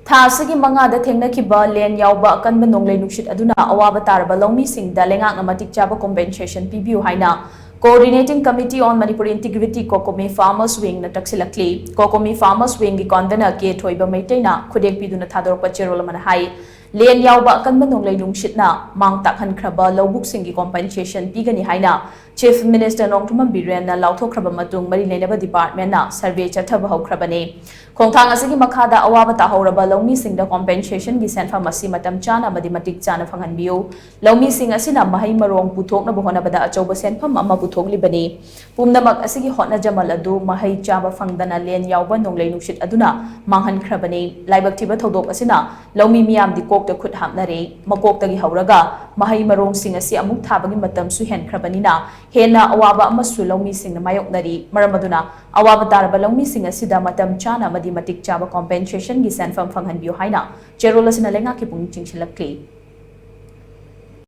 ꯊꯥꯁꯤꯒꯤ ꯃꯉꯥꯗ ꯊꯦꯡꯅꯈꯤꯕ ꯂꯦꯟ ꯌꯥꯎꯕ ꯑꯀꯟꯕ ꯅꯣꯡꯂꯩ ꯅꯨꯡꯁꯤꯠ ꯑꯗꯨꯅ ꯑꯋꯥꯕ ꯇꯥꯔꯕ ꯂꯧꯃꯤ ꯁꯤꯡ ꯗ ꯂꯩꯉꯥꯛꯅ ꯃꯇꯤꯛ ꯆꯥꯕ ꯀꯣꯝꯄꯦꯟꯁꯦꯁꯟ ꯄꯤꯕꯤꯌꯨ ꯍꯥꯏꯅ Coordinating Committee on Manipuri Integrity Cocomi Farmers Wing na TAKSHILLAKLI Cocomi Farmers Wing gi convener ke thoiba maitena khudek piduna thadorpa cherol man hai len yawba akanba nonglei nungshitna mang takhan khraba lobuk singi compensation pigani haina Chief Minister Nongthumam Biren na lauthokraba matung mari lenaba department na survey chathaba haukrabani khongthang asigi makhada awaba tahoraba lawmi singda compensation gi senfam asi matam chana madi matik chana phanganbiu lawmi sing asina mahai marong puthokna bohona bada achoba senfam ama puthokli pumnamak asigi hotna jamal adu mahai chaba fangdana len yawba nonglei nungshit aduna manghan khrabani laibak thiba thodok asina lawmi miyam di kokta khut hapnare makokta gi hauraga mahai marong sing asi amuk thabagi matam su hen khrabanina hena awaba amasu lawmi sing na mayoknari maramaduna awaba taraba lawmi sing asida matam chana madi matik chaba compensation gi senfam phanghanbiu haina cherolasina lenga ki pung chingchilakli